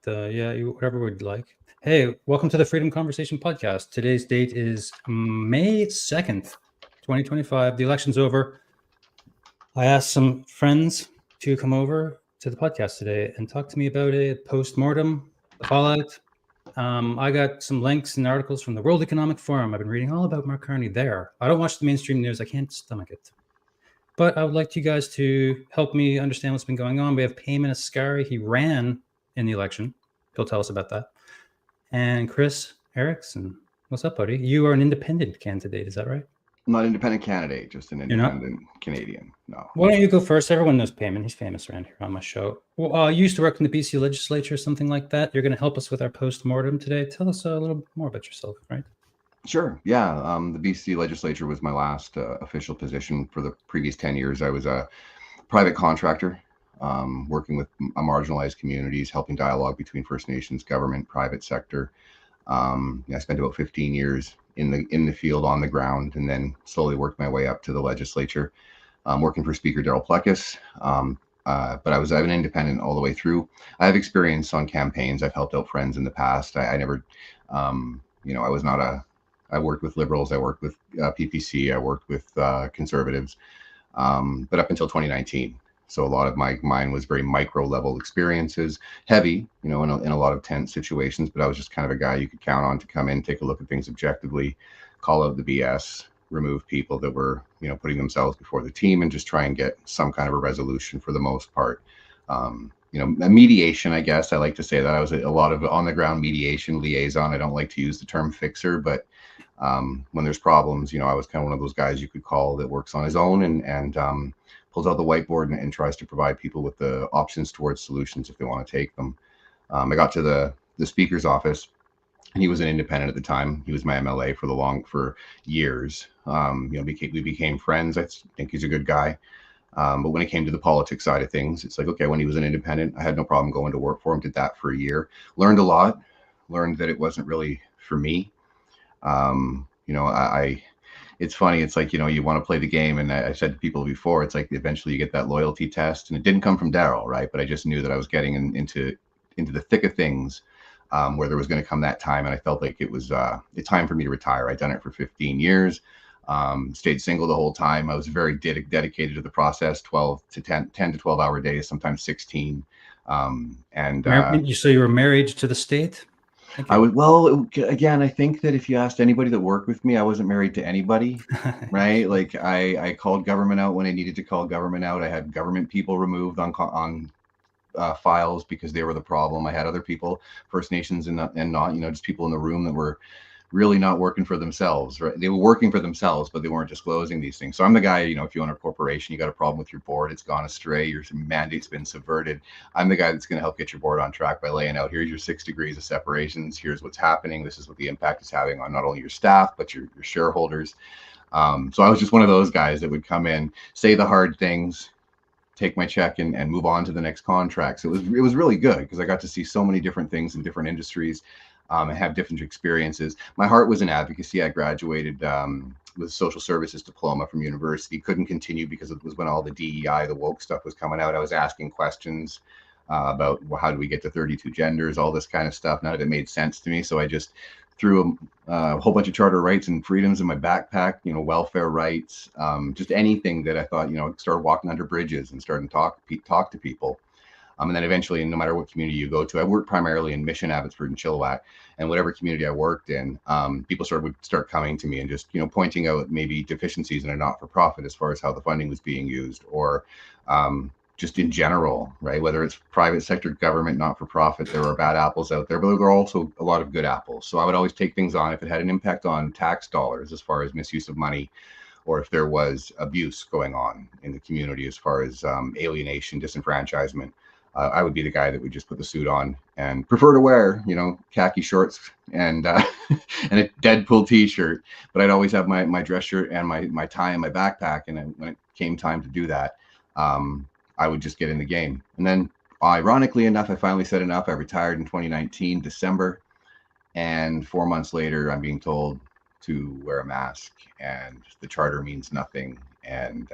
whatever we'd like. Hey, welcome to the Freedom Conversation podcast. Today's date is May 2nd, 2025. The election's over. I asked some friends to come over to the podcast today and talk to me about a post-mortem, the fallout. I got some links and articles from the World Economic Forum. I've been reading all about Mark Carney there. I don't watch the mainstream news. I can't stomach it. But I would like you guys to help me understand what's been going on. We have Payman Ascari. He ran in the election. He'll tell us about that. And Kris Erikson. What's up, buddy? You are an independent candidate. Is that right? I'm not an independent candidate, just an independent Canadian. No. Why don't you go first? Everyone knows Payman. He's famous around here on my show. Well, you used to work in the BC legislature, something like that. You're going to help us with our post-mortem today. Tell us a little more about yourself, right? Sure. Yeah. The BC legislature was my last official position for the previous 10 years. I was a private contractor working with marginalized communities, helping dialogue between First Nations, government, private sector. I spent about 15 years in the field on the ground, and then slowly worked my way up to the legislature, working for Speaker Darryl Plecas. But I was an independent all the way through. I have experience on campaigns. I've helped out friends in the past. I never, I was not I worked with Liberals. I worked with PPC. I worked with Conservatives. But up until 2019. So a lot of mine was very micro level experiences, heavy, in a lot of tense situations, but I was just kind of a guy you could count on to come in, take a look at things objectively, call out the BS, remove people that were, putting themselves before the team, and just try and get some kind of a resolution for the most part. A mediation, I guess. I like to say that I was a lot of on the ground mediation liaison. I don't like to use the term fixer, but when there's problems, I was kind of one of those guys you could call that works on his own and pulls out the whiteboard and tries to provide people with the options towards solutions if they want to take them. I got to the speaker's office, and he was an independent at the time. He was my MLA for years. We became friends. I think he's a good guy. But when it came to the politics side of things, it's like, okay, when he was an independent, I had no problem going to work for him, did that for a year, learned a lot, learned that it wasn't really for me. It's funny. It's like, you want to play the game. And I said to people before, it's like eventually you get that loyalty test, and it didn't come from Darryl, right? But I just knew that I was getting into the thick of things where there was going to come that time. And I felt like it was the time for me to retire. I'd done it for 15 years, stayed single the whole time. I was very dedicated to the process, 10 to 12 hour days, sometimes 16. So you were married to the state? Again, I think that if you asked anybody that worked with me, I wasn't married to anybody, right? Like I called government out when I needed to call government out. I had government people removed on files because they were the problem. I had other people, First Nations and not, just people in the room that were really not working for themselves, right? They were working for themselves, but they weren't disclosing these things. So I'm the guy, if you own a corporation, you got a problem with your board, it's gone astray, your mandate's been subverted. I'm the guy that's going to help get your board on track by laying out, here's your 6 degrees of separations. Here's what's happening. This is what the impact is having on not only your staff, but your shareholders. So I was just one of those guys that would come in, say the hard things, take my check and move on to the next contract. So it was really good because I got to see so many different things in different industries. And have different experiences. My heart was in advocacy. I graduated with a social services diploma from university. Couldn't continue because it was when all the DEI, the woke stuff was coming out. I was asking questions about how do we get to 32 genders, all this kind of stuff. None of it made sense to me. So I just threw a whole bunch of charter rights and freedoms in my backpack, welfare rights, just anything that I thought, started walking under bridges and started to talk to people. And then eventually, no matter what community you go to, I worked primarily in Mission, Abbotsford, and Chilliwack, and whatever community I worked in, people would start coming to me and just, pointing out maybe deficiencies in a not-for-profit as far as how the funding was being used, or just in general, right? Whether it's private sector, government, not-for-profit, there are bad apples out there, but there are also a lot of good apples. So I would always take things on if it had an impact on tax dollars as far as misuse of money, or if there was abuse going on in the community as far as alienation, disenfranchisement. I would be the guy that would just put the suit on and prefer to wear, khaki shorts and and a Deadpool t-shirt. But I'd always have my dress shirt and my tie in my backpack. And then when it came time to do that, I would just get in the game. And then ironically enough, I finally said enough. I retired in 2019, December. And 4 months later, I'm being told to wear a mask and the charter means nothing. And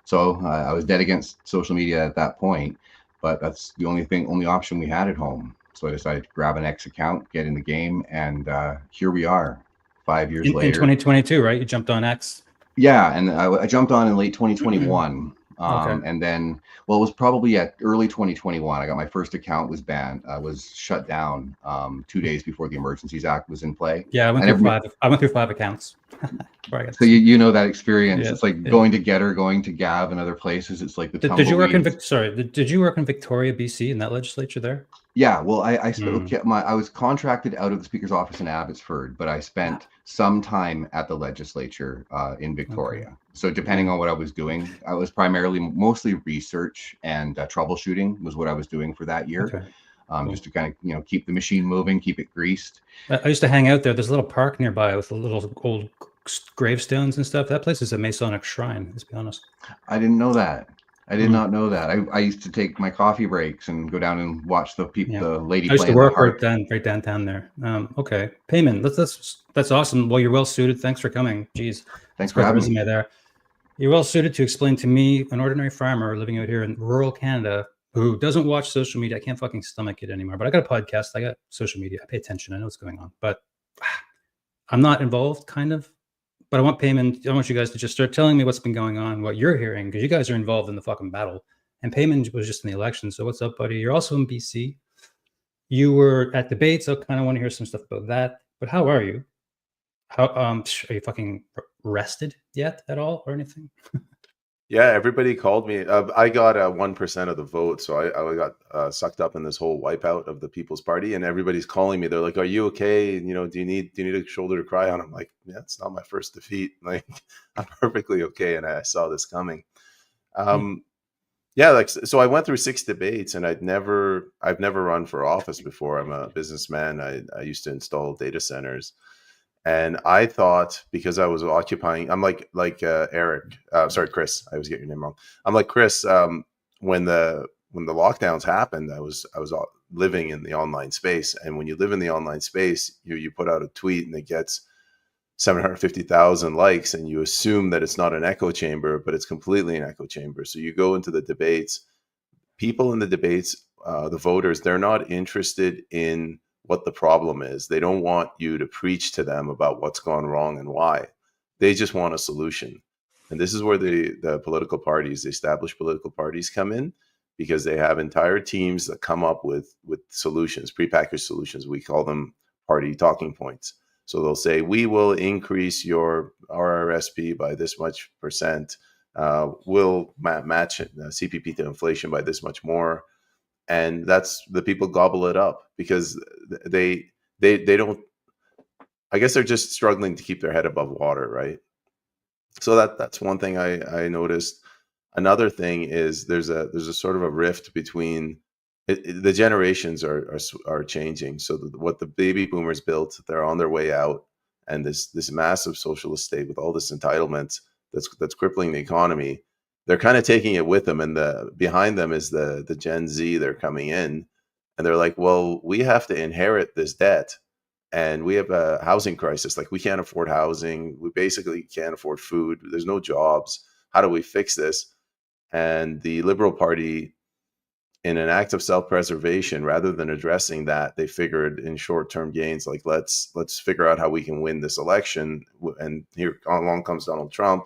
so I was dead against social media at that point. But that's the only option we had at home. So I decided to grab an X account, get in the game, and here we are 5 years in later. 2022, right? You jumped on X. Yeah, and I jumped on in late 2021. Okay. And then, well, it was probably at early 2021. I got my first account was banned, was shut down 2 days before the Emergencies Act was in play. Yeah, I went through 5 accounts. So you know that experience. Yeah, it's like going to Getter, going to Gav, and other places. It's like the Did you work in tumbleweeds. Did you work in Victoria, BC, in that legislature there? Yeah, well, I was contracted out of the Speaker's office in Abbotsford, but I spent some time at the legislature in Victoria. Okay. So depending on what I was doing, I was mostly research and troubleshooting was what I was doing for that year. Okay. Just to kind of keep the machine moving, keep it greased. I used to hang out there. There's a little park nearby with the little old gravestones and stuff. That place is a Masonic shrine, let's be honest. I didn't know that. I did not know that. I used to take my coffee breaks and go down and watch the people, the lady. I used to work right downtown there. Okay, Payman, that's awesome. Well, you're well suited. Thanks for coming. Jeez, thanks for having me there. You're well suited to explain to me, an ordinary farmer living out here in rural Canada who doesn't watch social media. I can't fucking stomach it anymore. But I got a podcast. I got social media. I pay attention. I know what's going on, but I'm not involved, kind of. But I want you guys to just start telling me what's been going on, what you're hearing, because you guys are involved in the fucking battle. And Payman was just in the election. So what's up, buddy? You're also in BC. You were at debates. I kind of want to hear some stuff about that. But how are you? How are you fucking rested yet at all or anything? Yeah, everybody called me. I got 1% of the vote, so I got sucked up in this whole wipeout of the People's Party, and everybody's calling me. They're like, "Are you okay? Do you need a shoulder to cry on?" I'm like, "Yeah, it's not my first defeat. Like, I'm perfectly okay." And I saw this coming. Yeah, so I went through 6 debates, and I've never run for office before. I'm a businessman. I used to install data centers. And I thought, because I was occupying, I'm like Eric, sorry, Kris, I always get your name wrong. I'm like Kris. When the lockdowns happened, I was living in the online space, and when you live in the online space, you put out a tweet and it gets 750,000 likes, and you assume that it's not an echo chamber, but it's completely an echo chamber. So you go into the debates. People in the debates, the voters, they're not interested in what the problem is. They don't want you to preach to them about what's gone wrong and why. They just want a solution. And this is where the political parties, the established political parties, come in, because they have entire teams that come up with solutions, prepackaged solutions. We call them party talking points. So they'll say, we will increase your RRSP by this much percent. We'll match CPP to inflation by this much more. And that's, the people gobble it up because they don't, I guess they're just struggling to keep their head above water, right? So that's one thing I noticed. Another thing is there's a sort of a rift between the generations are changing. So what the baby boomers built, they're on their way out, and this massive socialist state with all this entitlement that's crippling the economy. They're kind of taking it with them, and behind them is the Gen Z. They're coming in, and they're like, well, we have to inherit this debt, and we have a housing crisis. Like, we can't afford housing. We basically can't afford food. There's no jobs. How do we fix this? And the Liberal Party, in an act of self-preservation, rather than addressing that, they figured in short-term gains, like, let's figure out how we can win this election. And here along comes Donald Trump,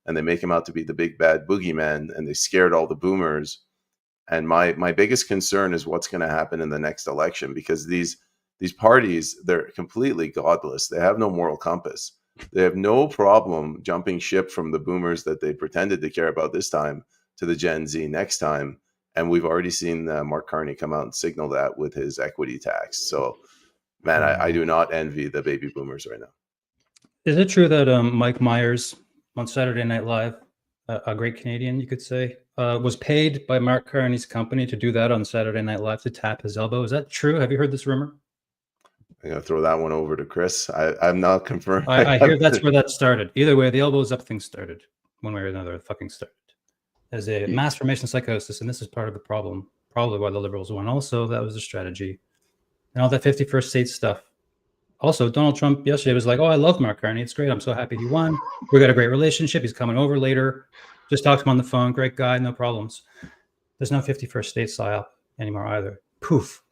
and they make him out to be the big bad boogeyman, and they scared all the boomers. And my biggest concern is what's going to happen in the next election, because these parties, they're completely godless. They have no moral compass. They have no problem jumping ship from the boomers that they pretended to care about this time to the Gen Z next time. And we've already seen Mark Carney come out and signal that with his equity tax. So, man, I do not envy the baby boomers right now. Is it true that Mike Myers on Saturday Night Live, a great Canadian, you could say, was paid by Mark Carney's company to do that on Saturday Night Live, to tap his elbow? Is that true? Have you heard this rumor? I'm going to throw that one over to Kris. I'm not confirmed. I hear that's where that started. Either way, the elbows up thing started. One way or another, it fucking started. As a mass formation psychosis, and this is part of the problem, probably why the Liberals won. Also, that was the strategy. And all that 51st state stuff. Also, Donald Trump yesterday was like, oh, I love Mark Carney. It's great. I'm so happy he won. We got a great relationship. He's coming over later. Just talked to him on the phone. Great guy. No problems. There's no 51st state psyop anymore either. Poof.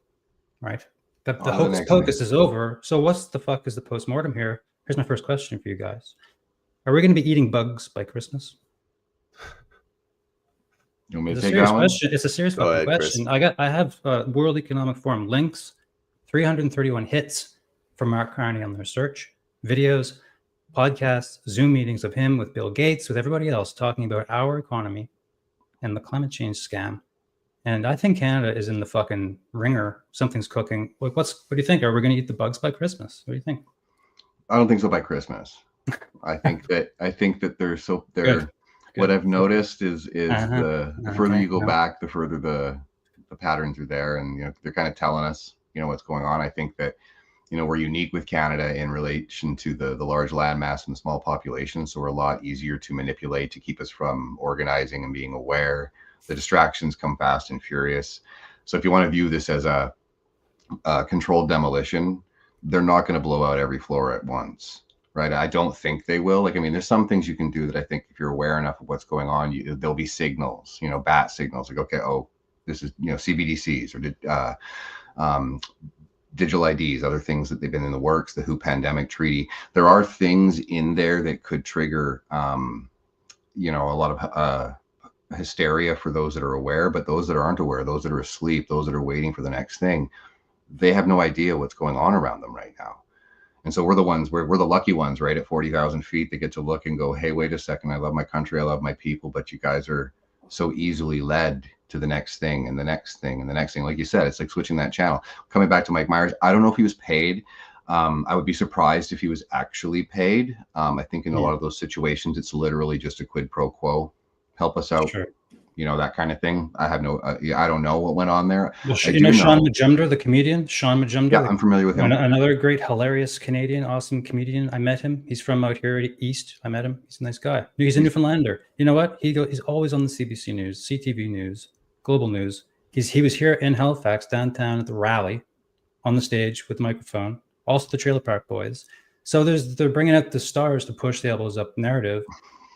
right? The On to the hocus next pocus is over. So what's the fuck is the postmortem here? Here's my first question for you guys. Are we going to be eating bugs by Christmas? You want me to It's a take serious that one? question. It's a serious Go fucking ahead, Kris. question. I have World Economic Forum links, 331 hits from Mark Carney on their search, videos, podcasts, Zoom meetings of him with Bill Gates, with everybody else talking about our economy and the climate change scam. And I think Canada is in the fucking ringer. Something's cooking. Like, what do you think? Are we going to eat the bugs by Christmas? What do you think? I don't think so by Christmas. I think that they're so they're. Good. What I've noticed is Uh-huh. the further Okay. you go back, the further the patterns are there, and they're kind of telling us what's going on. I think that we're unique with Canada in relation to the large landmass and the small population, so we're a lot easier to manipulate to keep us from organizing and being aware. The distractions come fast and furious. So if you want to view this as a controlled demolition, they're not going to blow out every floor at once, right? I don't think they will. Like, I mean, there's some things you can do that I think if you're aware enough of what's going on, there'll be signals, bat signals, like, okay, oh, this is, CBDCs or digital IDs, other things that they've been in the works, the WHO pandemic treaty. There are things in there that could trigger, a lot of hysteria for those that are aware, but those that aren't aware, those that are asleep, those that are waiting for the next thing, they have no idea what's going on around them right now. And so we're the lucky ones, right? At 40,000 feet, they get to look and go, hey, wait a second. I love my country. I love my people. But you guys are so easily led to the next thing and the next thing and the next thing. Like you said, it's like switching that channel. Coming back to Mike Myers, I don't know if he was paid. I would be surprised if he was actually paid. I think in a lot of those situations, it's literally just a quid pro quo. Help us out. Sure. That kind of thing. I have I don't know what went on there. Well, Sean Majumdar, the comedian, Sean Majumdar. Yeah, I'm familiar with him. Another great, hilarious Canadian, awesome comedian. I met him. He's from out here east. I met him. He's a nice guy. He's a Newfoundlander. You know what? He's always on the CBC News, CTV News, Global News. He was here in Halifax, downtown at the rally, on the stage with the microphone. Also the Trailer Park Boys. So they're bringing out the stars to push the elbows up narrative,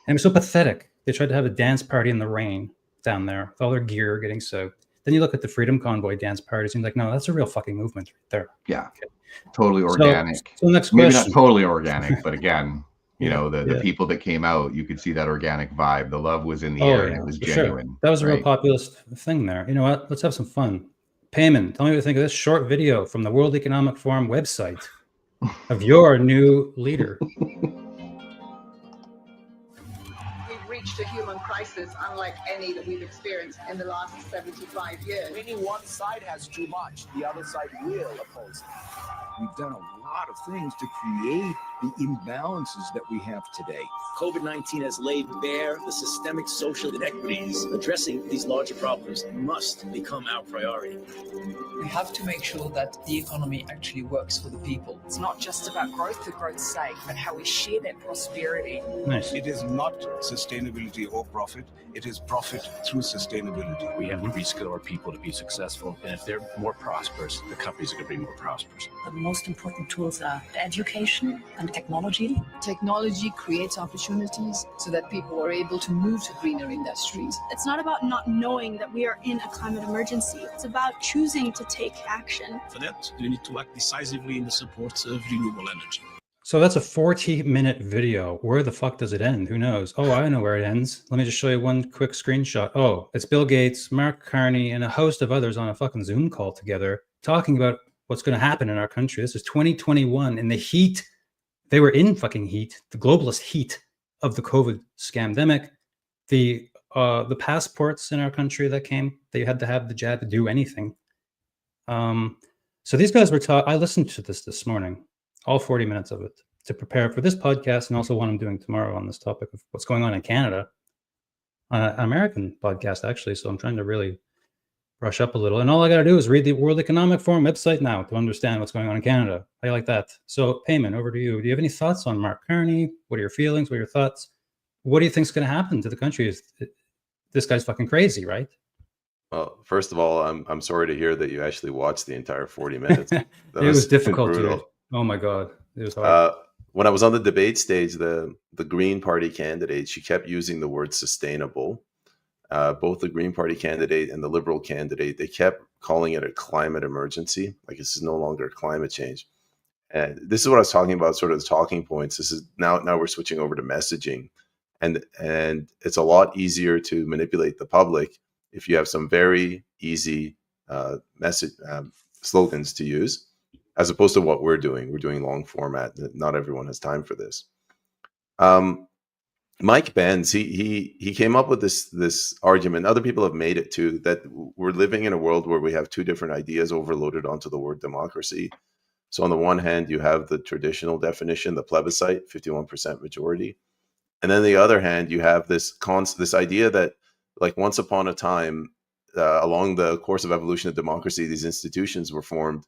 and it was so pathetic. They tried to have a dance party in the rain down there with all their gear getting soaked. Then you look at the Freedom Convoy dance parties and you're like, no, that's a real fucking movement right there. Yeah. Okay. Totally organic. So next question. Maybe not totally organic, but again, the people that came out, you could see that organic vibe. The love was in the air and it was genuine. Sure. That was a real populist thing there. You know what? Let's have some fun. Payman, tell me what you think of this short video from the World Economic Forum website of your new leader. A human crisis unlike any that we've experienced in the last 75 years. Meaning one side has too much, the other side will oppose it. We've done a lot of things to create the imbalances that we have today. COVID-19 has laid bare the systemic social inequities. Addressing these larger problems must become our priority. We have to make sure that the economy actually works for the people. It's not just about growth for growth's sake, but how we share that prosperity. Nice. It is not sustainability or profit. It is profit through sustainability. We have to reskill our people to be successful. And if they're more prosperous, the companies are going to be more prosperous. The most important tools are education and technology. Technology creates opportunities so that people are able to move to greener industries. It's not about not knowing that we are in a climate emergency. It's about choosing to take action. For that, you need to act decisively in the support of renewable energy. So that's a 40-minute video. Where the fuck does it end? Who knows? Oh, I know where it ends. Let me just show you one quick screenshot. Oh, it's Bill Gates, Mark Carney, and a host of others on a fucking Zoom call together talking about what's going to happen in our country. This is 2021 in the heat. They were in fucking heat, the globalist heat of the COVID scamdemic. The passports in our country that came, they had to have the jab to do anything. So these guys were I listened to this morning, all 40 minutes of it, to prepare for this podcast and also what I'm doing tomorrow on this topic of what's going on in Canada. An American podcast, actually, so I'm trying to really brush up a little. And all I got to do is read the World Economic Forum website now to understand what's going on in Canada. How you like that? So, Payman, over to you. Do you have any thoughts on Mark Carney? What are your feelings? What are your thoughts? What do you think is going to happen to the country? This guy's fucking crazy, right? Well, first of all, I'm sorry to hear that you actually watched the entire 40 minutes. It was difficult today. Oh my God. It was hard. When I was on the debate stage, the Green Party candidate, she kept using the word sustainable. Both the Green Party candidate and the Liberal candidate, they kept calling it a climate emergency. Like this is no longer climate change. And this is what I was talking about, sort of the talking points. This is now we're switching over to messaging, and it's a lot easier to manipulate the public if you have some very easy message slogans to use, as opposed to what we're doing. We're doing long format. Not everyone has time for this. Mike Benz, he came up with this argument. Other people have made it too, that we're living in a world where we have two different ideas overloaded onto the word democracy. So on the one hand, you have the traditional definition, the plebiscite, 51% majority. And then the other hand, you have this idea that, like, once upon a time, along the course of evolution of democracy, these institutions were formed,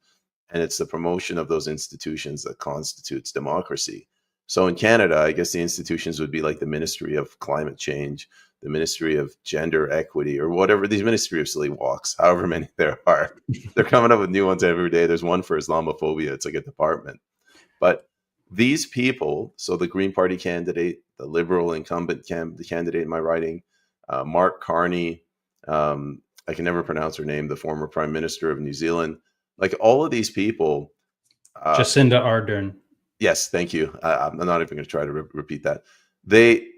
and it's the promotion of those institutions that constitutes democracy. So in Canada, I guess the institutions would be like the Ministry of Climate Change, the Ministry of Gender Equity, or whatever, these Ministry of Silly Walks, however many there are. They're coming up with new ones every day. There's one for Islamophobia. It's like a department. But these people, so the Green Party candidate, the Liberal incumbent the candidate in my writing, Mark Carney, I can never pronounce her name, the former Prime Minister of New Zealand, like all of these people. Jacinda Ardern. Yes, thank you. I'm not even going to try to repeat that. They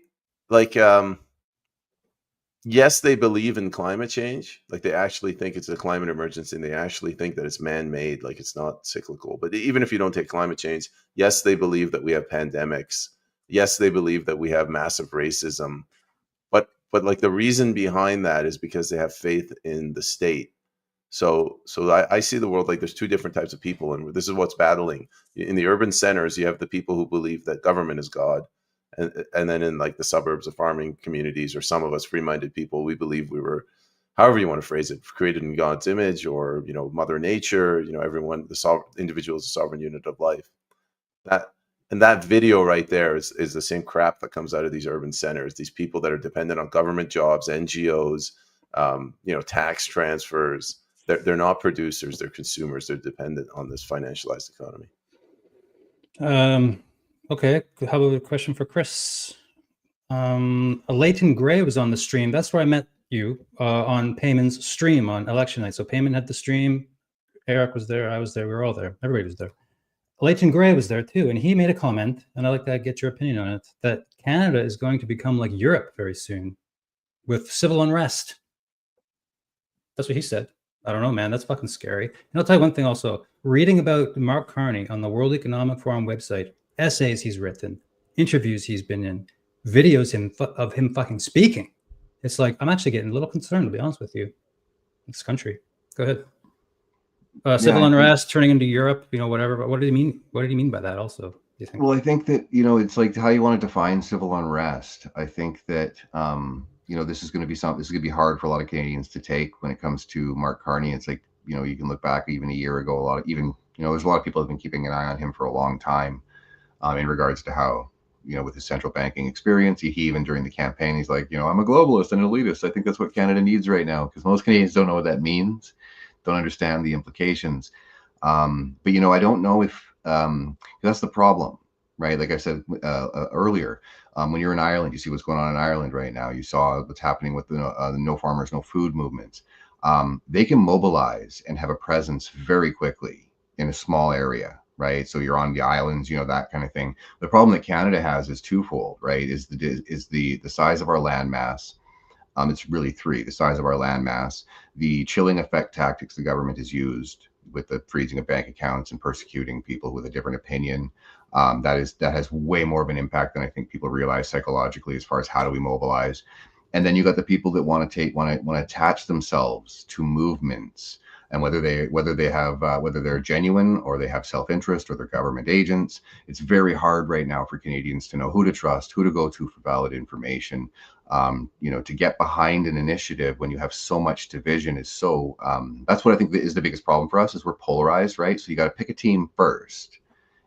yes, they believe in climate change. Like they actually think it's a climate emergency, and they actually think that it's man-made, like it's not cyclical. But even if you don't take climate change, yes, they believe that we have pandemics. Yes, they believe that we have massive racism. But like the reason behind that is because they have faith in the state. So I see the world like there's two different types of people, and this is what's battling. In the urban centers, you have the people who believe that government is God. And then in like the suburbs of farming communities, or some of us free-minded people, we believe we were, however you want to phrase it, created in God's image, or, you know, Mother Nature, you know, everyone, the individual is a sovereign unit of life. That video right there is the same crap that comes out of these urban centers. These people that are dependent on government jobs, NGOs, you know, tax transfers. They're not producers, they're consumers. They're dependent on this financialized economy. Okay, how about a question for Kris? Leighton Gray was on the stream. That's where I met you, on Payman's stream on election night. So Payman had the stream. Eric was there. I was there. We were all there. Everybody was there. Leighton Gray was there too, and he made a comment, and I'd like to get your opinion on it, that Canada is going to become like Europe very soon with civil unrest. That's what he said. I don't know, man. That's fucking scary. And I'll tell you one thing also. Reading about Mark Carney on the World Economic Forum website, essays he's written, interviews he's been in, videos of him fucking speaking. It's like, I'm actually getting a little concerned, to be honest with you. This country. Go ahead. Civil unrest turning into Europe, you know, whatever. But what did he mean? What did he mean by that also, do you think? Well, I think that, you know, it's like how you want to define civil unrest. I think that, you know, this is going to be hard for a lot of Canadians to take when it comes to Mark Carney. It's like, you know, you can look back even a year ago, there's a lot of people have been keeping an eye on him for a long time, in regards to how, you know, with his central banking experience, he even during the campaign, he's like, you know, I'm a globalist and an elitist. I think that's what Canada needs right now, because most Canadians don't know what that means, don't understand the implications. But, you know, I don't know if, that's the problem, right? Like I said earlier, when you're in Ireland, you see what's going on in Ireland right now. You saw what's happening with the No Farmers, No Food movements. They can mobilize and have a presence very quickly in a small area, right? So you're on the islands, you know, that kind of thing. The problem that Canada has is twofold, right? Is the size of our land mass. It's really three: the size of our land mass, the chilling effect tactics the government has used with the freezing of bank accounts and persecuting people with a different opinion. That has way more of an impact than I think people realize psychologically, as far as how do we mobilize. And then you got the people that want to attach themselves to movements, and whether they're genuine or they have self-interest or they're government agents. It's very hard right now for Canadians to know who to trust, who to go to for valid information. You know, to get behind an initiative when you have so much division is so. That's what I think is the biggest problem for us, is we're polarized, right? So you got to pick a team first,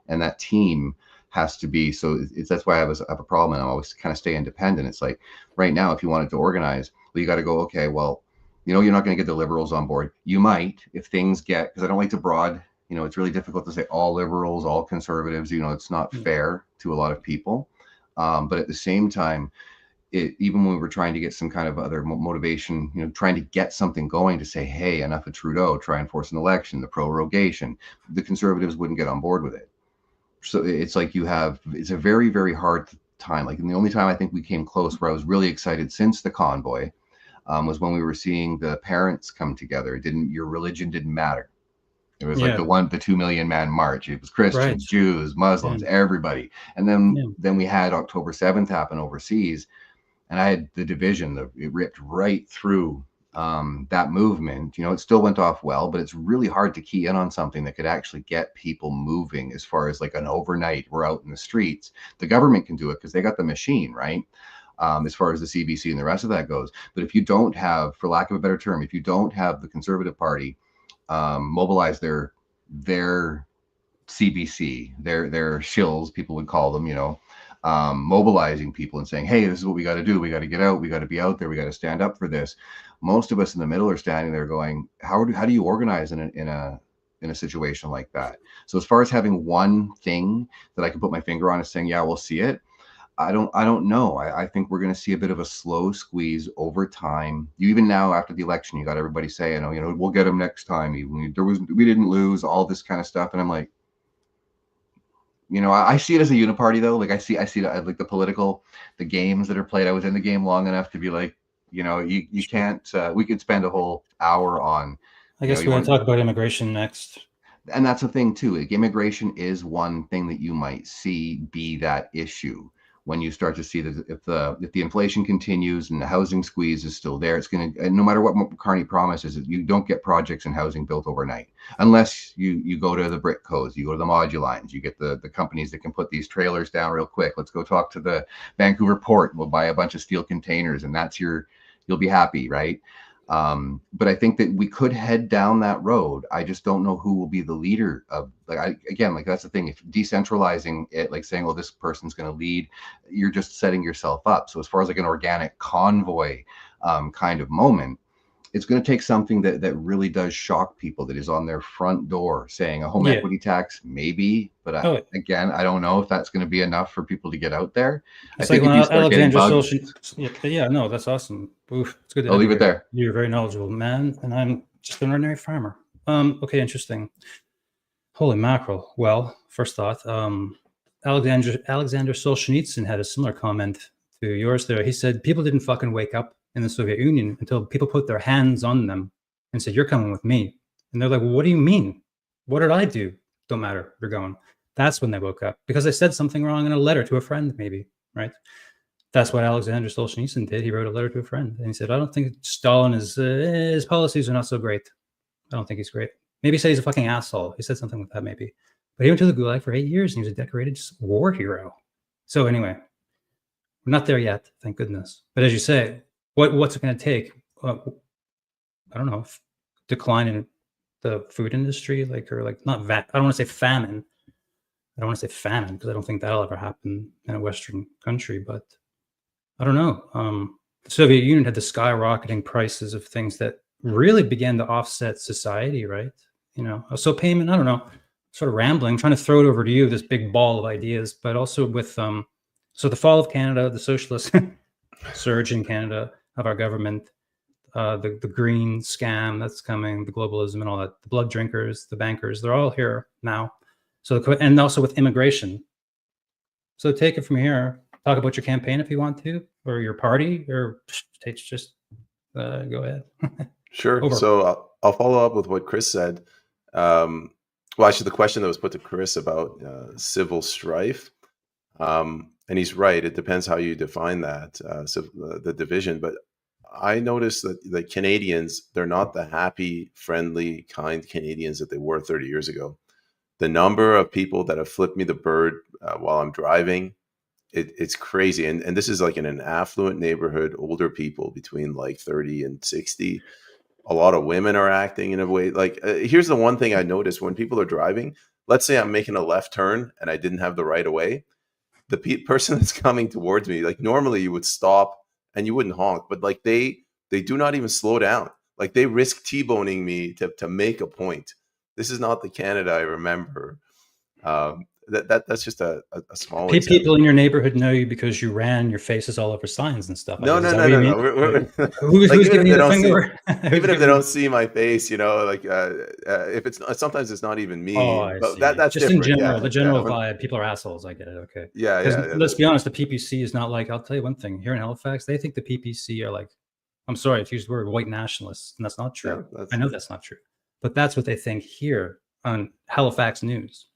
and that team has to be, so that's why I have a problem, and I always kind of stay independent. It's like right now, if you wanted to organize, well, you got to go, okay, well, you know, you're not going to get the Liberals on board. You might, if things get, because I don't like to you know, it's really difficult to say all Liberals, all Conservatives, you know, it's not fair to a lot of people. But at the same time, even when we were trying to get some kind of other motivation, trying to get something going to say, hey, enough of Trudeau, try and force an election, the prorogation, the Conservatives wouldn't get on board with it. So it's like it's a very, very hard time. Like, and the only time I think we came close where I was really excited since the convoy was when we were seeing the parents come together. Your religion didn't matter. It was like the 2 million man march. It was Christians, Jews, Muslims, everybody. And then we had October 7th happen overseas. And I had the division, it ripped right through that movement. It still went off well, but it's really hard to key in on something that could actually get people moving as far as like an overnight, we're out in the streets. The government can do it because they got the machine, right? As far as the CBC and the rest of that goes. But if you don't have, for lack of a better term, if you don't have the Conservative Party mobilize their CBC, their shills, people would call them, mobilizing people and saying, hey, this is what we got to do. We got to get out. We got to be out there. We got to stand up for this. Most of us in the middle are standing there going, how do you organize in a situation like that? So as far as having one thing that I can put my finger on is saying, yeah, we'll see it. I don't know. I think we're going to see a bit of a slow squeeze over time. Even now after the election, you got everybody saying, we'll get them next time. Even we didn't lose, all this kind of stuff. And I'm like, I see it as a uniparty though. Like I see it like the games that are played. I was in the game long enough to be like, you can't, we could spend a whole hour on. I guess we're going to talk about immigration next. And that's the thing too. Like, immigration is one thing that you might see be that issue. When you start to see that if the inflation continues and the housing squeeze is still there, it's going to, no matter what Carney promises, you don't get projects and housing built overnight unless you go to the brick codes, you go to the modulines, you get the companies that can put these trailers down real quick. Let's go talk to the Vancouver port. We'll buy a bunch of steel containers and you'll be happy, right? But I think that we could head down that road. I just don't know who will be the leader of, that's the thing. If decentralizing it, like saying, oh, this person's going to lead, you're just setting yourself up. So as far as like an organic convoy kind of moment, it's going to take something that really does shock people, that is on their front door saying a home equity tax, maybe. But again, I don't know if that's going to be enough for people to get out there. It's I like think when Alexander no, that's awesome. Oof, it's good. I'll leave it there. You're very knowledgeable, man, and I'm just an ordinary farmer. Okay, interesting. Holy mackerel. Well, first thought, Alexander Solzhenitsyn had a similar comment to yours there. He said people didn't fucking wake up in the Soviet Union until people put their hands on them and said, you're coming with me. And they're like, well, what do you mean? What did I do? Don't matter. You're going. That's when they woke up, because they said something wrong in a letter to a friend, maybe, right? That's what Alexander Solzhenitsyn did. He wrote a letter to a friend and he said, I don't think Stalin his policies are not so great. I don't think he's great. Maybe he said he's a fucking asshole. He said something like that, maybe. But he went to the Gulag for 8 years and he was a decorated war hero. So anyway, we're not there yet, thank goodness. But as you say, what's it going to take? I don't know, decline in the food industry, I don't want to say famine. I don't want to say famine because I don't think that'll ever happen in a Western country, but I don't know. The Soviet Union had the skyrocketing prices of things that really began to offset society, right? So payment, I don't know, sort of rambling, trying to throw it over to you, this big ball of ideas, but also with, so the fall of Canada, the socialist surge in Canada of our government, the green scam that's coming, the globalism and all that, the blood drinkers, the bankers, they're all here now. So, and also with immigration. So take it from here. Talk about your campaign if you want to, or your party, or just go ahead. Sure. Over. So I'll follow up with what Kris said. Well, actually, the question that was put to Kris about civil strife, and he's right. It depends how you define that, the division. But I noticed that the Canadians, they're not the happy, friendly, kind Canadians that they were 30 years ago. The number of people that have flipped me the bird while I'm driving, it's crazy. And this is like in an affluent neighborhood, older people between like 30 and 60. A lot of women are acting in a way like, here's the one thing I noticed when people are driving. Let's say I'm making a left turn and I didn't have the right of way. The person that's coming towards me, like normally you would stop and you wouldn't honk, but like they do not even slow down. Like they risk T-boning me to make a point. This is not the Canada I remember. that's just a small example. People in your neighborhood know you because you ran. Your face is all over signs and stuff. No. Who's Like, giving you the finger? Even if they don't see my face, like if it's sometimes it's not even me. But that's just different. in general. Yeah, the general vibe. People are assholes. I get it. Okay. Yeah. Let's be honest. The PPC is not like. I'll tell you one thing. Here in Halifax, they think the PPC are like. I'm sorry if you use the word white nationalists, and that's not true. Yeah, I know that's not true, but that's what they think here on Halifax News.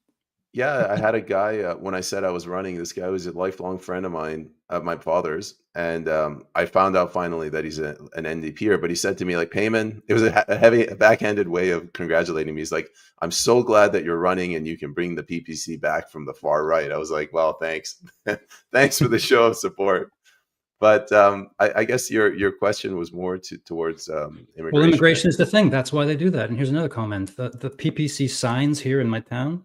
Yeah, I had a guy when I said I was running. This guy was a lifelong friend of mine, of my father's, and I found out finally that he's an NDPer. But he said to me, like, "Payman," it was a backhanded way of congratulating me. He's like, "I'm so glad that you're running and you can bring the PPC back from the far right." I was like, "Well, thanks, thanks for the show of support." But I guess your question was more towards immigration. Well, immigration is the thing. That's why they do that. And here's another comment: the PPC signs here in my town.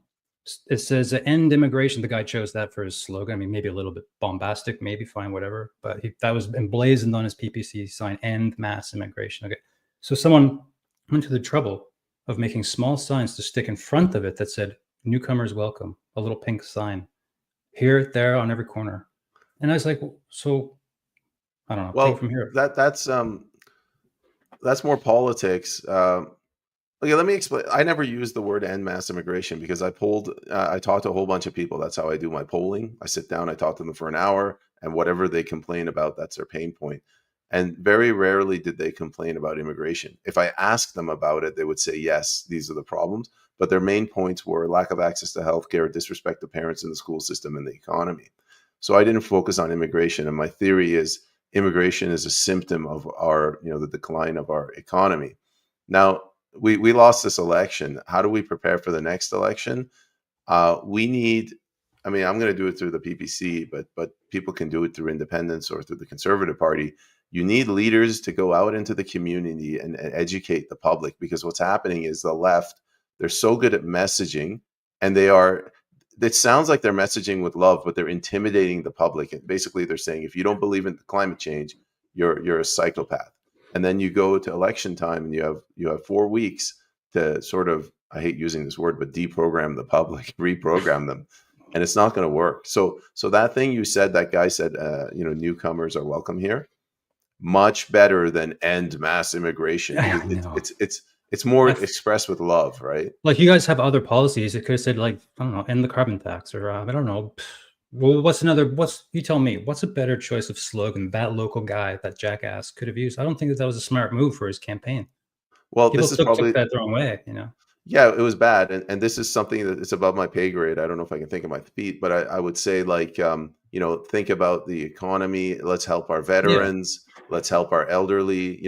It says "End immigration." The guy chose that for his slogan. I mean, maybe a little bit bombastic, maybe fine, whatever. But that was emblazoned on his PPC sign: "End mass immigration." Okay, so someone went to the trouble of making small signs to stick in front of it that said "Newcomers welcome," a little pink sign here, there, on every corner. And I was like, so I don't know. Well, take it from here. That's more politics. Okay, let me explain. I never used the word "end mass immigration" because I talked to a whole bunch of people. That's how I do my polling. I sit down, I talk to them for an hour, and whatever they complain about, that's their pain point. And very rarely did they complain about immigration. If I asked them about it, they would say, yes, these are the problems. But their main points were lack of access to healthcare, disrespect to parents in the school system, and the economy. So I didn't focus on immigration. And my theory is immigration is a symptom of our, the decline of our economy. Now, we lost this election. How do we prepare for the next election? We need, I'm going to do it through the PPC, but people can do it through independents or through the Conservative Party. You need leaders to go out into the community and educate the public, because what's happening is the left, they're so good at messaging, and it sounds like they're messaging with love, but they're intimidating the public. And basically they're saying, if you don't believe in climate change, you're a psychopath. And then you go to election time and you have 4 weeks to sort of, I hate using this word, but deprogram the public, reprogram them. And it's not going to work. So that thing you said, that guy said, newcomers are welcome here. Much better than end mass immigration. It's more expressed with love, right? Like, you guys have other policies. It could have said, like, I don't know, end the carbon tax, or I don't know. Well, you tell me, what's a better choice of slogan that local guy, that jackass, could have used? I don't think that was a smart move for his campaign. Well, People this is probably took that the wrong way, Yeah, it was bad. And this is something that is above my pay grade. I don't know if I can think of my feet, but I would say, like, think about the economy. Let's help our veterans. Yeah. Let's help our elderly.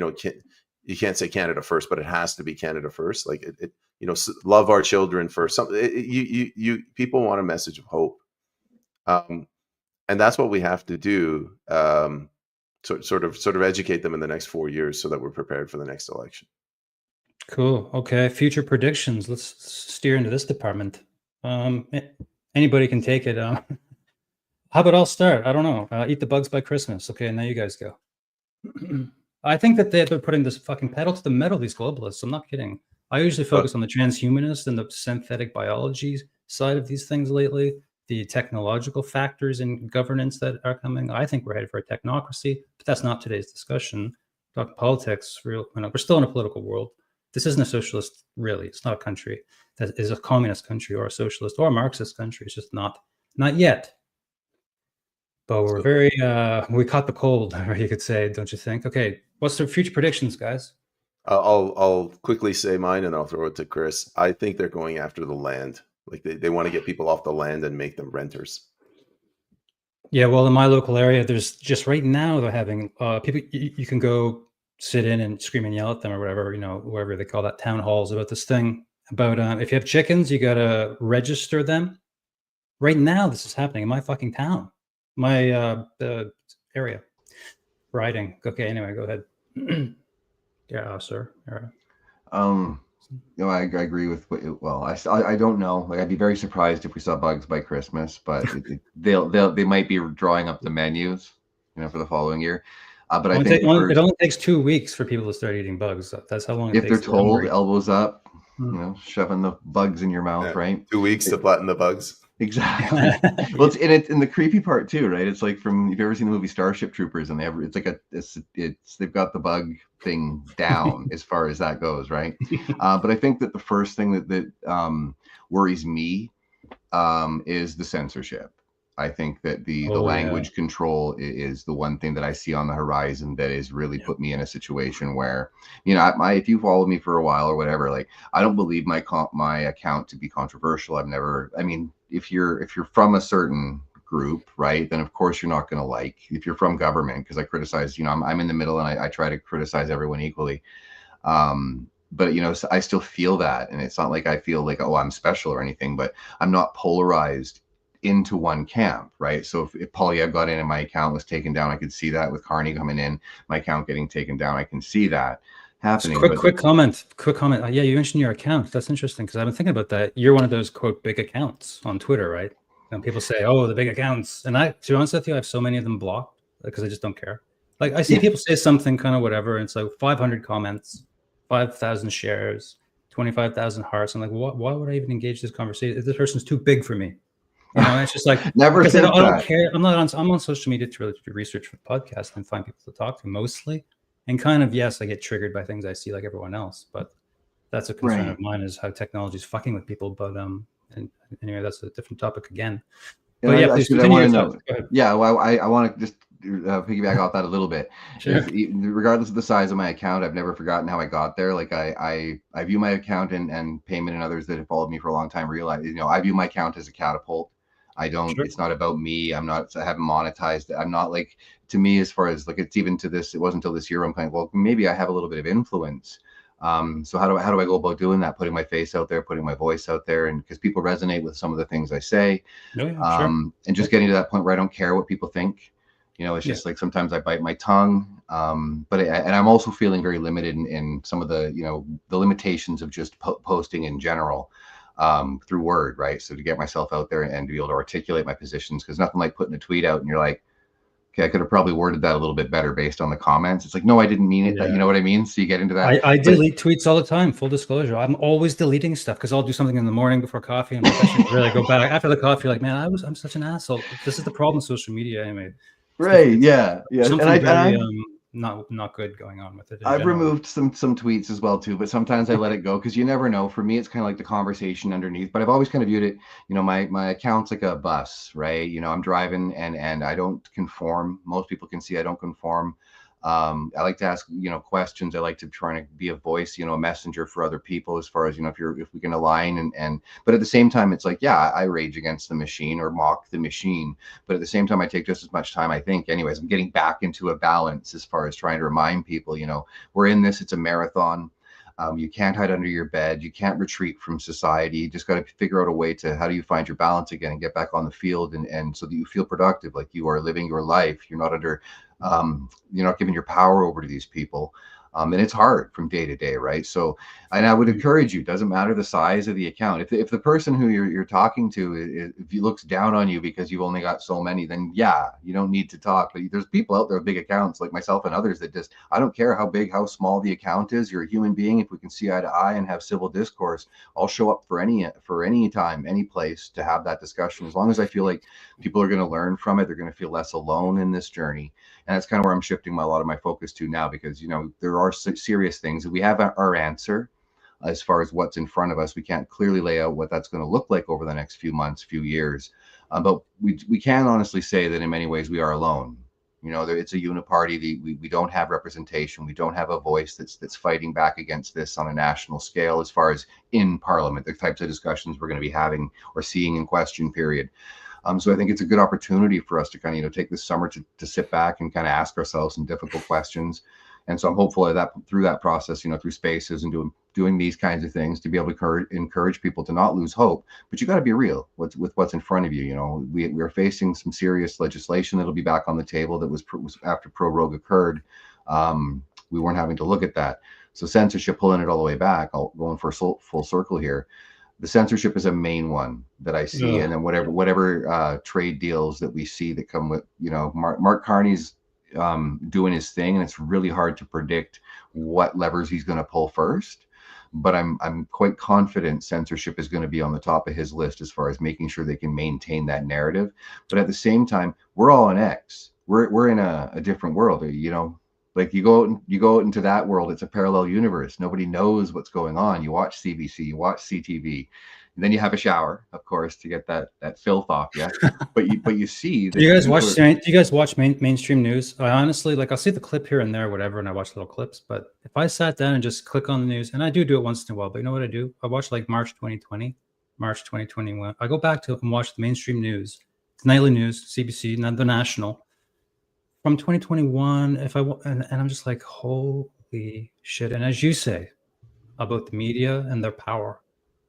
You can't say Canada first, but it has to be Canada first. Like, love our children first. People want a message of hope. And that's what we have to do. Sort of educate them in the next 4 years so that we're prepared for the next election. Cool. Okay. Future predictions. Let's steer into this department. Anybody can take it. How about I'll start? I don't know. Eat the bugs by Christmas. Okay. Now you guys go. I think that they're putting this fucking pedal to the metal, these globalists. I'm not kidding. I usually focus on the transhumanist and the synthetic biology side of these things lately. The technological factors in governance that are coming. I think we're headed for a technocracy, but that's not today's discussion. Talk politics. We're still in a political world. This isn't a socialist, really. It's not a country that is a communist country or a socialist or a Marxist country. It's just not yet. But we're we caught the cold, or you could say, don't you think? Okay, what's the future predictions, guys? I'll quickly say mine, and I'll throw it to Kris. I think they're going after the land. Like, they want to get people off the land and make them renters. Yeah, well, in my local area, there's just right now they're having people. You can go sit in and scream and yell at them or whatever, wherever they call that, town halls, about this thing about if you have chickens, you got to register them. Right now, this is happening in my fucking town, my area. Riding. Okay, anyway, go ahead. Yeah, sir. All right. I agree with I don't know. Like, I'd be very surprised if we saw bugs by Christmas, but they might be drawing up the menus, for the following year. But I think it only takes 2 weeks for people to start eating bugs. That's how long it takes. If they're told, elbows up, shoving the bugs in your mouth, right? 2 weeks to flatten the bugs. Exactly. Well, it's in the creepy part too, right? It's like from, if you've ever seen the movie Starship Troopers, and it's like they've got the bug thing down as far as that goes, right? But I think that the first thing that worries me is the censorship. I think that the language control is the one thing that I see on the horizon that has really put me in a situation where, if you follow me for a while or whatever, like, I don't believe my account to be controversial. If you're from a certain group, right, then of course you're not going to like. If you're from government, because I criticize, I'm in the middle, and I try to criticize everyone equally. But so I still feel that, and it's not like I feel like, oh, I'm special or anything, but I'm not polarized into one camp, right? So if Polyev got in and my account was taken down, I could see that. With Carney coming in, my account getting taken down, I can see that happening. Quick comment. Yeah, you mentioned your account. That's interesting, because I've been thinking about that. You're one of those, quote, big accounts on Twitter, right? And people say, oh, the big accounts. And to be honest with you, I have so many of them blocked because I just don't care. Like, I see people say something kind of whatever, and it's like 500 comments, 5,000 shares, 25,000 hearts. I'm like, why would I even engage this conversation if this person's too big for me? It's just like, never think I don't care. I'm on social media to really do research for the podcast and find people to talk to mostly. And kind of, yes, I get triggered by things I see like everyone else, but that's a concern of mine, is how technology is fucking with people. But and anyway, that's a different topic again. But I want to know. Yeah, well, I want to just piggyback off that a little bit. Sure. Regardless of the size of my account, I've never forgotten how I got there. Like, I view my account and Payment and others that have followed me for a long time realize, I view my account as a catapult. I don't, it's not about me. I haven't monetized it. I'm not like, to me, as far as like, it's even to this, it wasn't until this year I'm kind of, well, maybe I have a little bit of influence. So how do I go about doing that? Putting my face out there, putting my voice out there, and because people resonate with some of the things I say, and just getting to that point where I don't care what people think. It's just like, sometimes I bite my tongue, but I'm also feeling very limited in some of the, the limitations of just posting in general. Through word, right? So to get myself out there and to be able to articulate my positions, because nothing like putting a tweet out and you're like, okay, I could have probably worded that a little bit better based on the comments. It's like, no, I didn't mean it. That, you know what I mean? So you get into that. I delete tweets all the time. Full disclosure, I'm always deleting stuff, because I'll do something in the morning before coffee, and I should really go back after the coffee. Like, man, I'm such an asshole. This is the problem with social media, anyway. Right? Yeah. Something very not good going on with it. I've removed some tweets as well too, but sometimes I let it go, because you never know. For me, it's kind of like the conversation underneath. But I've always kind of viewed it, my account's like a bus, right? I'm driving and I don't conform. Most people can see I don't conform. I like to ask, questions. I like to try to be a voice, a messenger for other people, as far as, if we can align but at the same time, it's like, yeah, I rage against the machine or mock the machine. But at the same time, I take just as much time, I think. Anyways, I'm getting back into a balance as far as trying to remind people, we're in this, it's a marathon. You can't hide under your bed. You can't retreat from society. You just got to figure out a way to, how do you find your balance again and get back on the field, and so that you feel productive, like you are living your life. You're not under, you're not giving your power over to these people. And it's hard from day to day, right? So, and I would encourage you, doesn't matter the size of the account. If the person who you're talking to, if he looks down on you because you've only got so many, then yeah, you don't need to talk. But there's people out there with big accounts like myself and others that just, I don't care how big, how small the account is. You're a human being. If we can see eye to eye and have civil discourse, I'll show up for any time, any place to have that discussion. As long as I feel like people are going to learn from it, they're going to feel less alone in this journey. And that's kind of where I'm shifting a lot of my focus to now, because, there are serious things that we have our answer as far as what's in front of us. We can't clearly lay out what that's going to look like over the next few months, few years. But we can honestly say that in many ways we are alone. It's a uniparty. We don't have representation. We don't have a voice that's fighting back against this on a national scale, as far as in Parliament, the types of discussions we're going to be having or seeing in question period. So I think it's a good opportunity for us to kind of, take this summer to sit back and kind of ask ourselves some difficult questions. And so I'm hopeful that through that process, through spaces and doing these kinds of things, to be able to encourage people to not lose hope. But you got to be real with what's in front of you. We are facing some serious legislation that'll be back on the table that was after Pro Rogue occurred. We weren't having to look at that. So censorship, pulling it all the way back, going for a full circle here. The censorship is a main one that I see. And then whatever trade deals that we see that come with, Mark Carney's doing his thing, and it's really hard to predict what levers he's going to pull first. but I'm quite confident censorship is going to be on the top of his list as far as making sure they can maintain that narrative. But at the same time, we're all on X. We're in a different world, you know. Like you go out into that world, it's a parallel universe. Nobody knows what's going on. You watch CBC, you watch CTV, and then you have a shower, of course, to get that filth off you. But you see that. Do you guys watch mainstream news? I honestly, like, I'll see the clip here and there, whatever, and I watch little clips. But if I sat down and just click on the news, and I do it once in a while, but you know what I do? I watch like March 2020, March 2021. I go back to it and watch the mainstream news, it's nightly news, CBC, not the national, from 2021. And I'm just like, holy shit! And as you say about the media and their power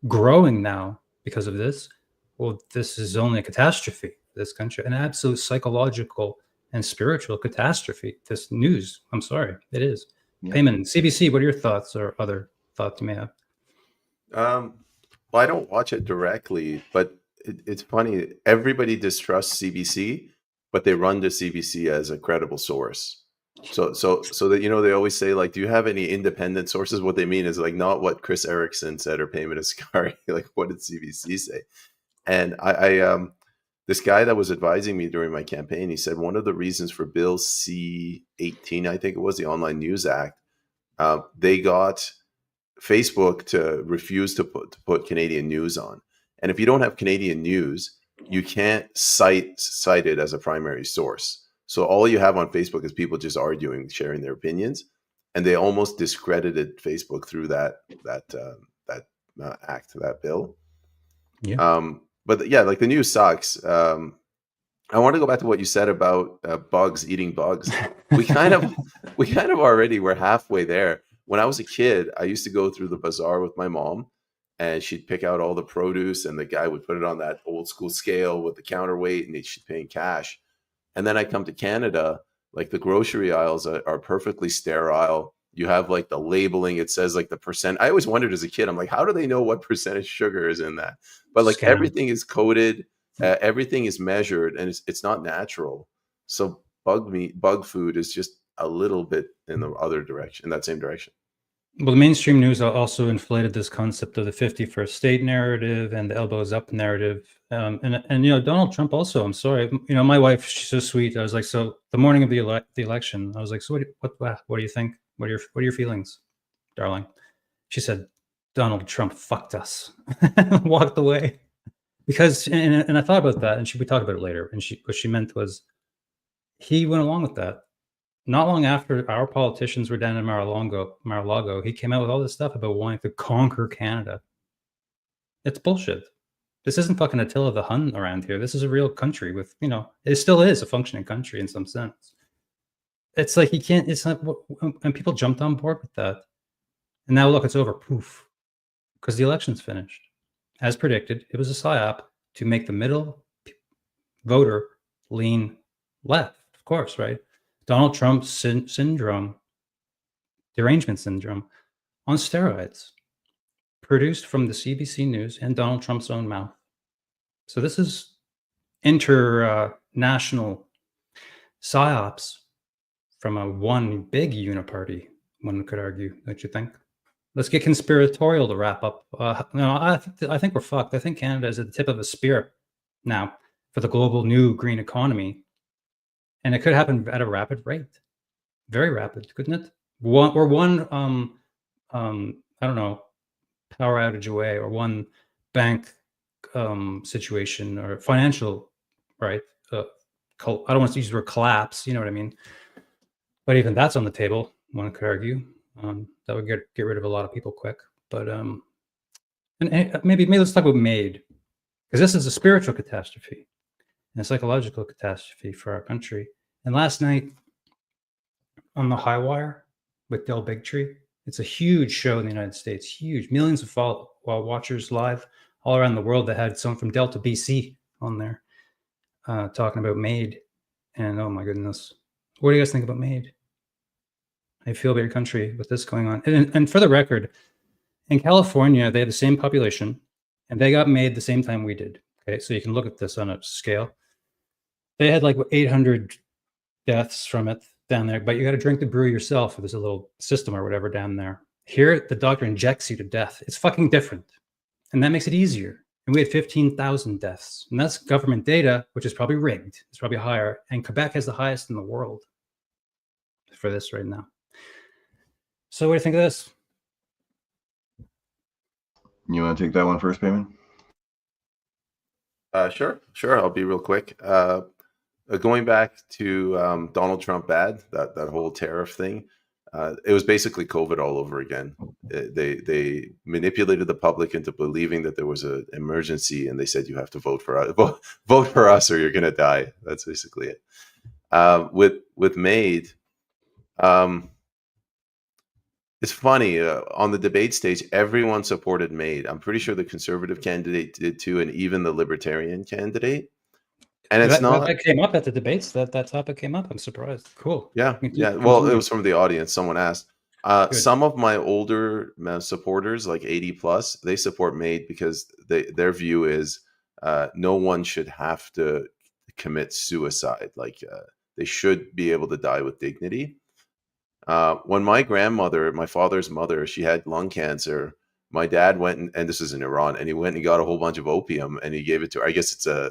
growing now because of this, well, this is only a catastrophe for this country, an absolute psychological and spiritual catastrophe. This news, I'm sorry, it is. Yeah. Payman, CBC, what are your thoughts or other thoughts you may have? Well, I don't watch it directly, but it's funny. Everybody distrusts CBC, but they run to CBC as a credible source. So that, you know, they always say, like, do you have any independent sources? What they mean is, like, not what Kris Erikson said or Payman Askari. Like, what did CBC say? And I this guy that was advising me during my campaign, he said one of the reasons for Bill C-18, I think it was, the Online News Act, they got Facebook to refuse to put Canadian news on. And if you don't have Canadian news, you can't cite it as a primary source. So all you have on Facebook is people just arguing, sharing their opinions, and they almost discredited Facebook through that act, that bill. Yeah. But yeah, like, the news sucks. I want to go back to what you said about bugs, eating bugs. We kind of already were halfway there. When I was a kid, I used to go through the bazaar with my mom, and she'd pick out all the produce, and the guy would put it on that old school scale with the counterweight, and she'd pay in cash. And then I come to Canada, like, the grocery aisles are perfectly sterile. You have, like, the labeling. It says, like, the percent. I always wondered as a kid, I'm like, how do they know what percentage sugar is in that? But, like, everything is coded, everything is measured, and it's not natural. So bug food is just a little bit in the other direction, in that same direction. Well, the mainstream news also inflated this concept of the 51st state narrative and the elbows up narrative. And you know, Donald Trump also, I'm sorry, you know, my wife, she's so sweet. I was like, so the morning of the election, I was like, so what do you think? What are your feelings, darling? She said, Donald Trump fucked us. Walked away. Because, and I thought about that, and we talked about it later, and what she meant was he went along with that. Not long after our politicians were down in Mar-a-Lago, he came out with all this stuff about wanting to conquer Canada. It's bullshit. This isn't fucking Attila the Hun around here. This is a real country with, you know, it still is a functioning country in some sense. It's like it's not, and people jumped on board with that. And now look, it's over, poof, because the election's finished. As predicted, it was a psyop to make the middle voter lean left, of course, right? Donald Trump's syndrome, derangement syndrome, on steroids, produced from the CBC News and Donald Trump's own mouth. So this is international psyops from one big uniparty, one could argue, don't you think? Let's get conspiratorial to wrap up. No, I think we're fucked. I think Canada is at the tip of a spear now for the global new green economy. And it could happen at a rapid rate, very rapid, couldn't it? One I don't know, power outage away, or one bank situation or financial, right? I don't want to use the word collapse, you know what I mean? But even that's on the table, one could argue. That would get rid of a lot of people quick. But and maybe let's talk about MAID, because this is a spiritual catastrophe and a psychological catastrophe for our country. And last night on the High Wire with Del Bigtree, it's a huge show in the United States, huge, millions of watchers live all around the world. That had someone from Delta, BC on there talking about MAID. And oh my goodness, what do you guys think about MAID? How do you feel about your country with this going on? And for the record, in California, they have the same population, and they got MAID the same time we did. Okay, so you can look at this on a scale. They had like 800 deaths from it down there, but you got to drink the brew yourself. There's a little system or whatever down there. Here, the doctor injects you to death. It's fucking different. And that makes it easier. And we had 15,000 deaths. And that's government data, which is probably rigged. It's probably higher. And Quebec has the highest in the world for this right now. So what do you think of this? You want to take that one first, Payman? Sure. I'll be real quick. Going back to Donald Trump that whole tariff thing, it was basically COVID all over again. They manipulated the public into believing that there was an emergency, and they said you have to vote for us, vote for us, or you're going to die. That's basically it. With MAID, it's funny, on the debate stage, everyone supported MAID. I'm pretty sure the conservative candidate did too, and even the libertarian candidate. And it's that came up at the debates. That topic came up. I'm surprised. Cool. Yeah. Well, it was from the audience. Someone asked. Some of my older supporters, like 80 plus, they support MAID because their view is no one should have to commit suicide. Like they should be able to die with dignity. When my grandmother, my father's mother, she had lung cancer, my dad went and this is in Iran, and he went and got a whole bunch of opium and he gave it to her. I guess it's a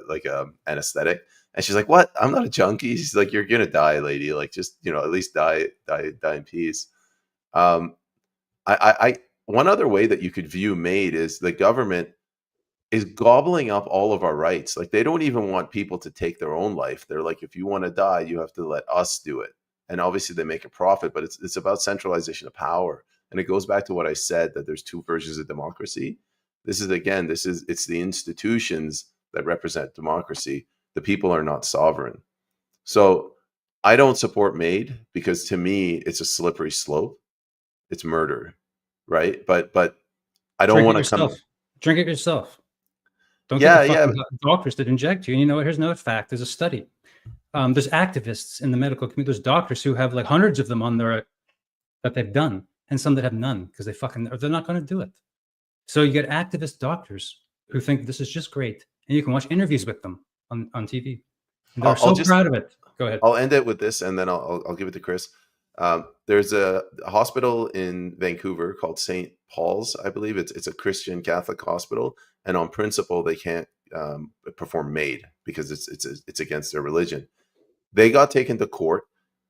anesthetic. And she's like, "What? I'm not a junkie." She's like, "You're gonna die, lady. Like, just at least die in peace." One other way that you could view MAID is the government is gobbling up all of our rights. Like, they don't even want people to take their own life. They're like, if you want to die, you have to let us do it. And obviously they make a profit, but it's about centralization of power. And it goes back to what I said, that there's two versions of democracy. It's the institutions that represent democracy. The people are not sovereign. So I don't support MAID because to me, it's a slippery slope. It's murder, right? But I don't want to come. Drink it yourself. Don't get the fucking doctors that inject you. And you know what? Here's another fact. There's a study. There's activists in the medical community. There's doctors who have like hundreds of them on that they've done, and some that have none because they're not going to do it. So you get activist doctors who think this is just great, and you can watch interviews with them on TV. And they're so proud of it. Go ahead. I'll end it with this, and then I'll give it to Kris. There's a hospital in Vancouver called St. Paul's, I believe. It's a Christian Catholic hospital, and on principle they can't perform MAID because it's against their religion. They got taken to court.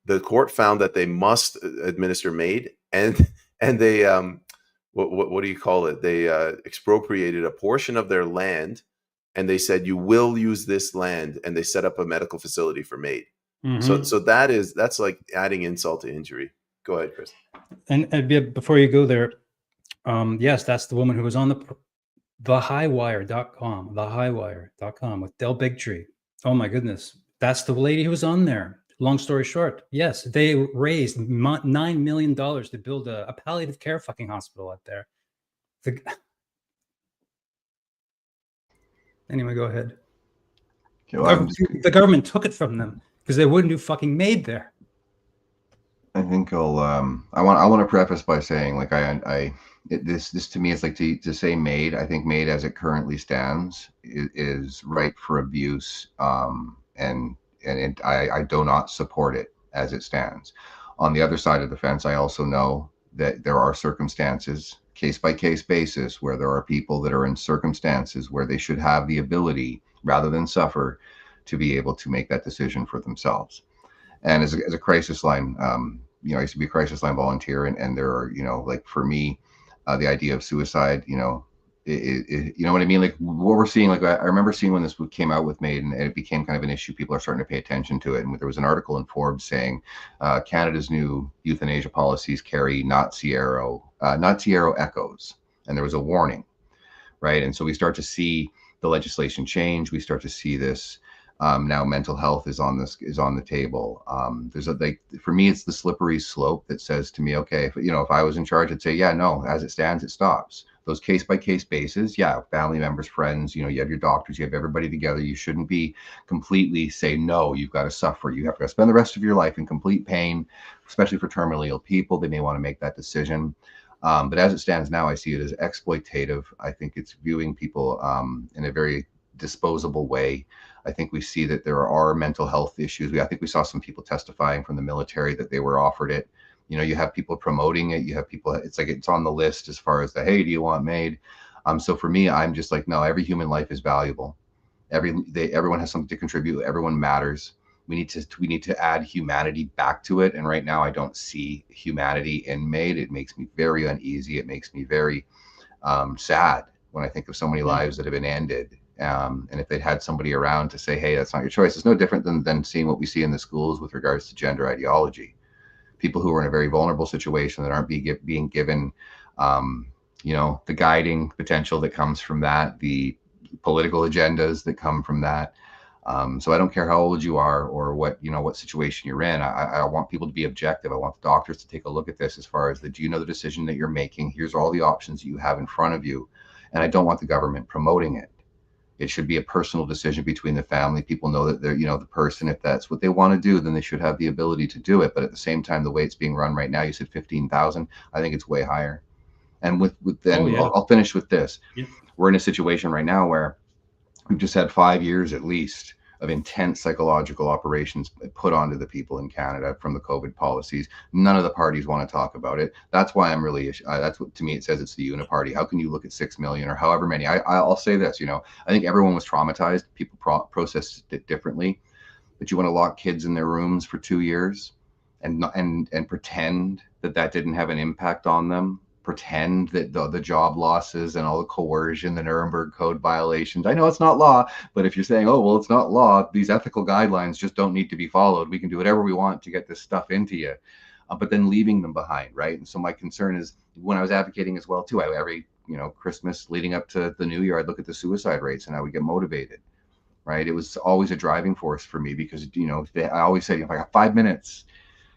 The court found that they must administer MAID, and they what do you call it? They expropriated a portion of their land, and they said you will use this land, and they set up a medical facility for MAID. Mm-hmm. So that's like adding insult to injury. Go ahead, Kris. And before you go there, yes, that's the woman who was on thehighwire.com with Del Bigtree. Oh my goodness. That's the lady who was on there. Long story short, yes, they raised $9 million to build a palliative care fucking hospital out there. Anyway, go ahead. The government took it from them because they wouldn't do fucking MAID there. I think I want to preface by saying, like, this to me is like to say MAID. I think MAID as it currently stands is ripe for abuse, and I do not support it as it stands. On the other side of the fence, I also know that there are circumstances, case by case basis, where there are people that are in circumstances where they should have the ability, rather than suffer, to be able to make that decision for themselves. And as a crisis line, I used to be a crisis line volunteer, and there are, like for me, the idea of suicide, you know what I mean? Like what we're seeing, like I remember seeing when this came out with MAID, and it became kind of an issue. People are starting to pay attention to it. And there was an article in Forbes saying Canada's new euthanasia policies carry Nazi-era echoes. And there was a warning, right? And so we start to see the legislation change. We start to see this. Now mental health is on the table. For me, it's the slippery slope that says to me, okay, if I was in charge, I'd say, yeah, no, as it stands, it stops. Those case by case basis, yeah, family members, friends, you have your doctors, you have everybody together. You shouldn't be completely say, no, you've got to suffer. You have to spend the rest of your life in complete pain, especially for terminally ill people. They may want to make that decision. But as it stands now, I see it as exploitative. I think it's viewing people in a very disposable way. I think we see that there are mental health issues. I think we saw some people testifying from the military that they were offered it, You know, you have people promoting it. You have people, it's like it's on the list as far as the, hey, do you want MAID? So for me, I'm just like, no, every human life is valuable. Everyone has something to contribute. Everyone matters. We need to add humanity back to it. And right now I don't see humanity in MAID. It makes me very uneasy. It makes me very sad when I think of so many lives that have been ended. And if they'd had somebody around to say, hey, that's not your choice, it's no different than seeing what we see in the schools with regards to gender ideology. People who are in a very vulnerable situation that aren't being given, you know, the guiding potential that comes from that, the political agendas that come from that. So I don't care how old you are or what, you know, what situation you're in. I want people to be objective. I want the doctors to take a look at this as far as do you know the decision that you're making? Here's all the options you have in front of you. And I don't want the government promoting it. It should be a personal decision between the family. People know that they're, you know, the person, if that's what they want to do, then they should have the ability to do it. But at the same time, the way it's being run right now, you said 15,000, I think it's way higher. And I'll finish with this. Yeah. We're in a situation right now where we've just had 5 years at least of intense psychological operations put onto the people in Canada from the COVID policies. None of the parties want to talk about it. That's why I'm really, that's what, to me, it says it's the uniparty. How can you look at 6 million or however many? I'll say this, you know, I think everyone was traumatized. People processed it differently. But you want to lock kids in their rooms for 2 years and pretend that didn't have an impact on them? Pretend that the job losses and all the coercion, the Nuremberg Code violations. I know it's not law, but if you're saying, oh, well, it's not law, these ethical guidelines just don't need to be followed. We can do whatever we want to get this stuff into you, but then leaving them behind, right? And so my concern is when I was advocating as well, too, every, you know, Christmas leading up to the new year, I'd look at the suicide rates and I would get motivated, right? It was always a driving force for me because, you know, I always said, if I got 5 minutes,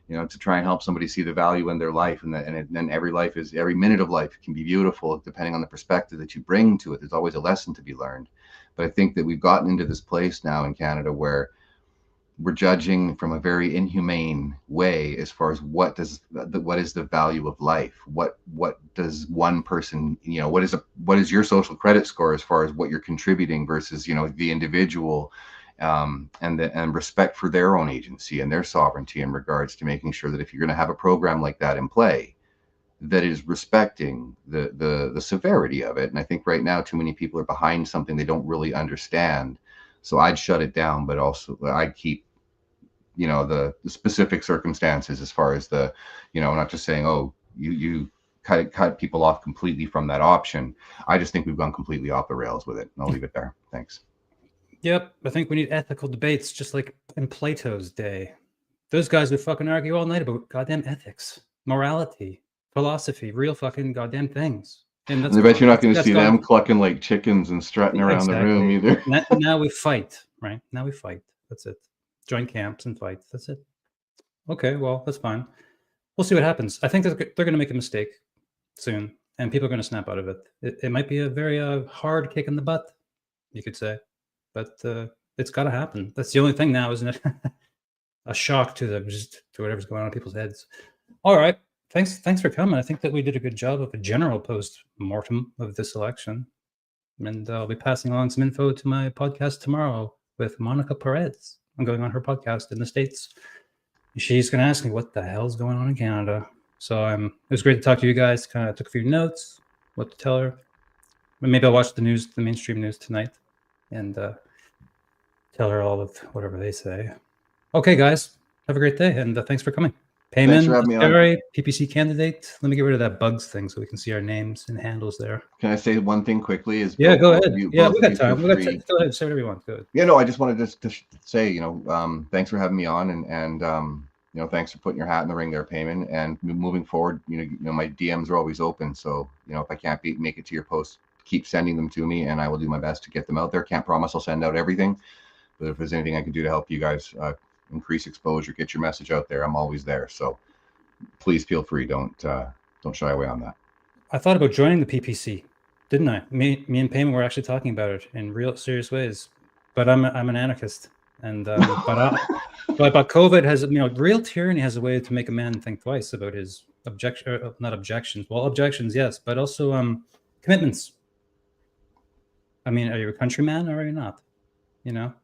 you know, to try and help somebody see the value in their life, and then every minute of life can be beautiful depending on the perspective that you bring to it. There's always a lesson to be learned. But I think that we've gotten into this place now in Canada where we're judging from a very inhumane way as far as what is the value of life? What does one person, you know, what is your social credit score as far as what you're contributing versus, you know, the individual, and respect for their own agency and their sovereignty in regards to making sure that if you're going to have a program like that in play, that is respecting the severity of it. And I think right now too many people are behind something they don't really understand. So I'd shut it down, but also I'd keep, you know, the specific circumstances as far as the, you know, not just saying, oh, you cut people off completely from that option. I just think we've gone completely off the rails with it. And I'll leave it there. Thanks. Yep, I think we need ethical debates, just like in Plato's day. Those guys would fucking argue all night about goddamn ethics, morality, philosophy, real fucking goddamn things. And I bet you're not going to see them clucking like chickens and strutting around the room either. Now we fight, right? Now we fight. That's it. Join camps and fight. That's it. Okay, well, that's fine. We'll see what happens. I think they're going to make a mistake soon, and people are going to snap out of it. It might be a very hard kick in the butt, you could say. But it's got to happen. That's the only thing now, isn't it? A shock to whatever's going on in people's heads. All right. Thanks for coming. I think that we did a good job of a general post-mortem of this election. And I'll be passing along some info to my podcast tomorrow with Monica Perez. I'm going on her podcast in the States. She's going to ask me what the hell's going on in Canada. So it was great to talk to you guys. Kind of took a few notes, what to tell her. Maybe I'll watch the mainstream news tonight, and tell her all of whatever they say. Okay, guys, have a great day, and thanks for coming. Payment, PPC candidate. Let me get rid of that bugs thing so we can see our names and handles there. Can I say one thing quickly? Go ahead. We got time. Go ahead. Say whatever you want. Good. Yeah, no, I just wanted to say, you know, thanks for having me on, and you know, thanks for putting your hat in the ring there, Payman. And moving forward, you know, my DMs are always open. So, you know, if I can't make it to your post, keep sending them to me, and I will do my best to get them out there. Can't promise I'll send out everything, but if there's anything I can do to help you guys increase exposure, get your message out there, I'm always there. So please feel free. Don't shy away on that. I thought about joining the PPC, didn't I? Me and Payman were actually talking about it in real serious ways. But I'm an anarchist, and but COVID has, you know, real tyranny has a way to make a man think twice about his objections, yes, but also commitments. I mean, are you a countryman or are you not? You know,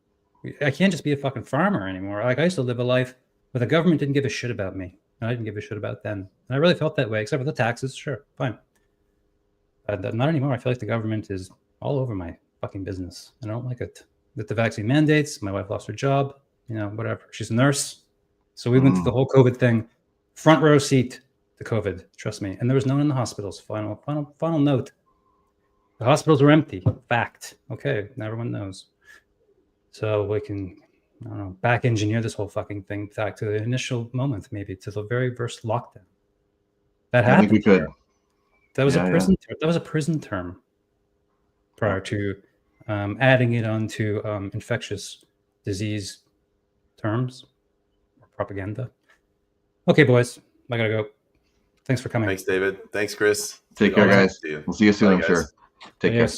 I can't just be a fucking farmer anymore. Like, I used to live a life where the government didn't give a shit about me. And I didn't give a shit about then. And I really felt that way, except for the taxes. Sure, fine. But not anymore. I feel like the government is all over my fucking business. And I don't like it. With the vaccine mandates, my wife lost her job. You know, whatever. She's a nurse. So we went through the whole COVID thing. Front row seat to COVID, trust me. And there was no one in the hospitals. Final note. The hospitals were empty. Fact. Okay, everyone knows. So we can, I don't know, back engineer this whole fucking thing back to the initial moment, maybe to the very first lockdown. That happened. I think we could. That was a prison. That was a prison term prior to adding it onto infectious disease terms or propaganda. Okay, boys, I gotta go. Thanks for coming. Thanks, David. Thanks, Kris. Take care, guys. We'll see you soon, I'm sure. Take care.